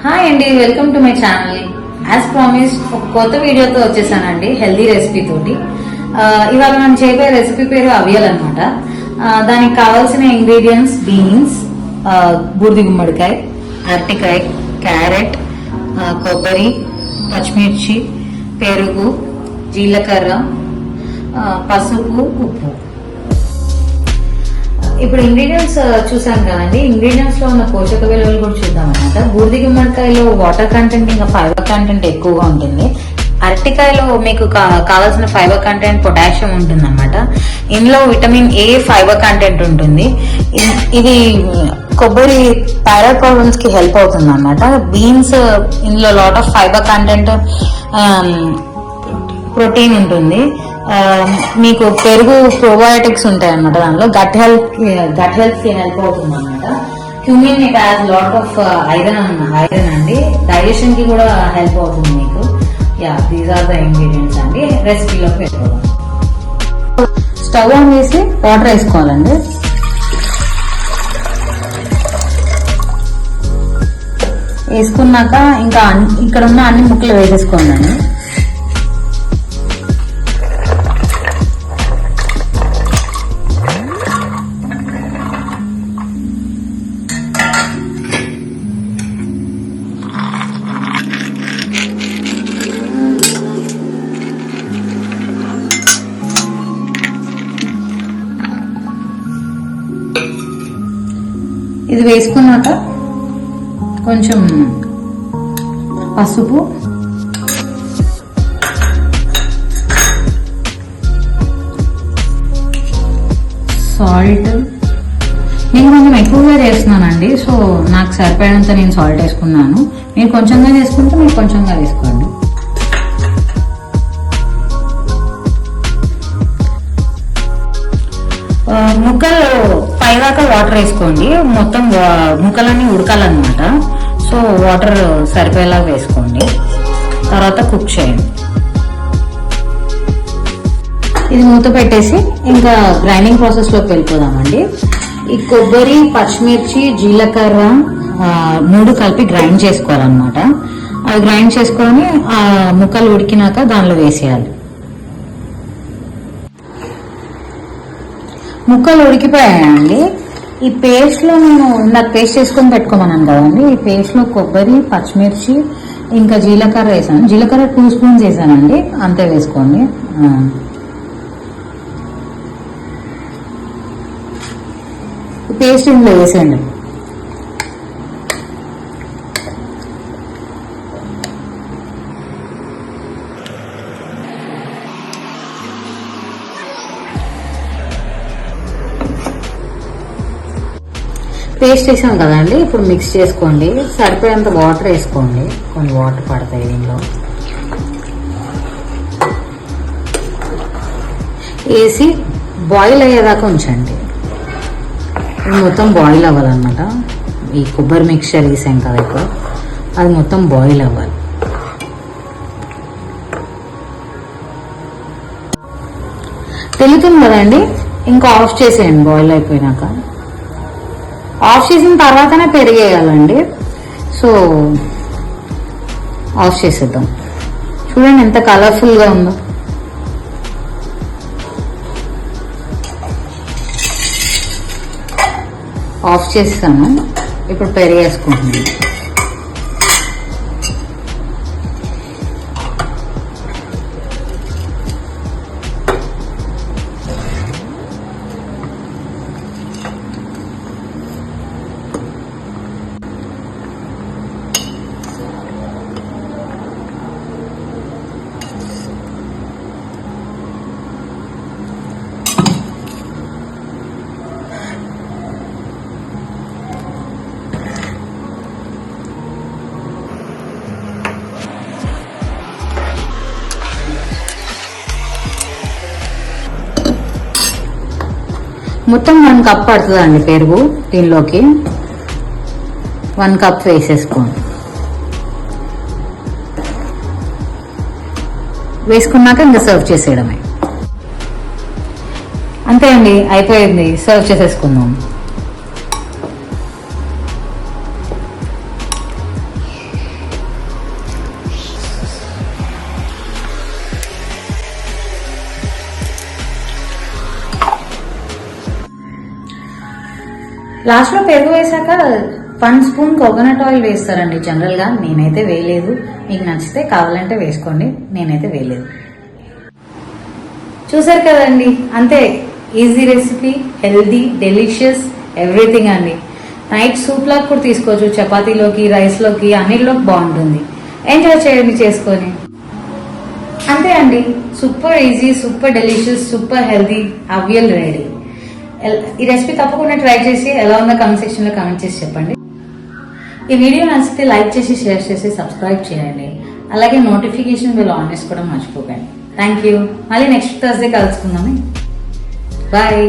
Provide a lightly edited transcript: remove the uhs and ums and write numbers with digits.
Hi అండి, welcome to my channel. As promised ఒక కొత్త వీడియోతో వచ్చేసానండి, హెల్దీ రెసిపీ తోటి. ఇవాళ మనం చేయబోయే రెసిపీ పేరు అవియల్ అనమాట. దానికి కావాల్సిన ఇంగ్రీడియంట్స్ బీన్స్, బూర్ది గుమ్మడికాయ, అరటికాయ, క్యారెట్, కొబ్బరి, పచ్చిమిర్చి, పెరుగు, జీలకర్ర, పసుపు, ఉప్పు. ఇప్పుడు ఇంగ్రీడియంట్స్ చూసాం కదండి. ఇంగ్రీడియంట్స్ లో ఉన్న పోషక విలువలు కూడా చూద్దాం అనమాట. బూర్ది గుమ్మడికాయలో వాటర్ కంటెంట్ ఇంకా ఫైబర్ కంటెంట్ ఎక్కువగా ఉంటుంది. అరటికాయలో మీకు కావాల్సిన ఫైబర్ కంటెంట్ పొటాషియం ఉంటుంది అనమాట. ఇందులో విటమిన్ ఏ ఫైబర్ కంటెంట్ ఉంటుంది. ఇది కొబ్బరి థైరాయిడ్ ప్రాబ్లమ్స్ కి హెల్ప్ అవుతుంది అనమాట. బీన్స్ ఇందులో lot of fibre content, protein ఉంటుంది. మీకు పెరుగు ప్రోబయోటిక్స్ ఉంటాయి అనమాట. దానిలో గట్ హెల్త్ కి హెల్ప్ అవుతుంది అనమాట. Cumin it has lot of iron అండి. డైజెషన్ కి కూడా హెల్ప్ అవుతుంది మీకు. దీస్ ఆర్ ద ఇంగ్రీడియంట్స్ అండి. రెసిపీలోకి పెట్టుకోవాలి. స్టవ్ ఆన్ చేసి వాటర్ వేసుకోవాలండి. వేసుకున్నాక ఇంకా ఇక్కడ ఉన్న అన్ని ముక్కలు వేసేసుకోండి. ఇది వేసుకున్నాక కొంచెం పసుపు, సాల్ట్. నేను కొంచెం ఎక్కువగా చేస్తున్నానండి, సో నాకు సరిపడినంత నేను సాల్ట్ వేసుకున్నాను. మీరు కొంచెంగా చేసుకుంటే మీరు కొంచెంగా వేసుకోండి. ముక్కలు పైదాకా వాటర్ వేసుకోండి. మొత్తం ముక్కలన్నీ ఉడకాలన్నమాట. సో వాటర్ సరిపోయేలా వేసుకోండి. తర్వాత కుక్ చేయండి. ఇది మూత పెట్టేసి ఇంకా గ్రైండింగ్ ప్రాసెస్ లోకి వెళ్ళిపోదామండి. ఈ కొబ్బరి, పచ్చిమిర్చి, జీలకర్ర 3 కలిపి గ్రైండ్ చేసుకోవాలన్నమాట. అవి గ్రైండ్ చేసుకొని ఆ ముక్కలు ఉడికినాక దానిలో వేసేయాలి. ముక్కలు ఉడికిపోయాయండి. ఈ పేస్ట్ లో నేను ఇందాక పేస్ట్ చేసుకొని పెట్టుకోమన్నాను కదండి. ఈ పేస్ట్ లో కొబ్బరి, పచ్చిమిర్చి ఇంకా జీలకర్ర వేసాను. జీలకర్ర 2 స్పూన్స్ వేసానండి, అంతే వేసుకోండి. పేస్ట్ ఇందులో వేసేయండి. పేస్ట్ వేసాం కదండి, ఇప్పుడు మిక్స్ చేసుకోండి. సరిపోయేంత వాటర్ వేసుకోండి. కొన్ని వాటర్ పడతాయి దీనిలో. వేసి బాయిల్ అయ్యేదాకా ఉంచండి. ఇది మొత్తం బాయిల్ అవ్వాలన్నమాట. ఈ కొబ్బరి మిక్చర్ వేసాం కదా ఇప్పుడు, అది మొత్తం బాయిల్ అవ్వాలి. తెలుతుంది కదండి, ఇంకా ఆఫ్ చేసేయండి. బాయిల్ అయిపోయినాక ఆఫ్ చేసిన తర్వాతనే పెరిగేయాలండి. సో ఆఫ్ చేసేద్దాం. చూడండి ఎంత కలర్ఫుల్ గా ఉందో. ఆఫ్ చేస్తాను. ఇప్పుడు పెరిగేసుకుంటున్నాను. మొత్తం 1 కప్ పడుతుందండి పెరుగు. దీనిలోకి 1 కప్ వేసేసుకోండి. వేసుకున్నాక ఇంకా సర్వ్ చేసేయడమే. అంతే అండి, అయిపోయింది. సర్వ్ చేసేసుకుందాం. లాస్ట్ లో పెరుగు వేసాక 1 స్పూన్ కోకోనట్ ఆయిల్ వేస్తారండి జనరల్ గా. నేనైతే వేయలేదు. మీకు నచ్చితే కావాలంటే వేసుకోండి, నేనైతే వేయలేదు. చూసారు కదండి, అంతే. Easy recipe, healthy, delicious, everything అండి. నైట్ సూప్ లాగా కూడా తీసుకోవచ్చు, చపాతీలోకి, రైస్ లోకి, అన్నిటిలోకి బాగుంటుంది. ఎంజాయ్ చేయండి చేసుకొని. అంతే అండి, super easy, super delicious, super healthy aviyal ready. ఈ రెసిపీ తప్పకుండా ట్రై చేసి ఎలా ఉందో కామెంట్ సెక్షన్ లో కామెంట్ చేసి చెప్పండి. ఈ వీడియో నచ్చితే లైక్ చేసి, షేర్ చేసి, సబ్స్క్రైబ్ చేయండి. అలాగే నోటిఫికేషన్ బెల్ ఆన్ చేసుకోవడం మర్చిపోకండి. Thank you. మళ్ళీ నెక్స్ట్ థర్స్డే కలుసుకుందాం. బాయ్.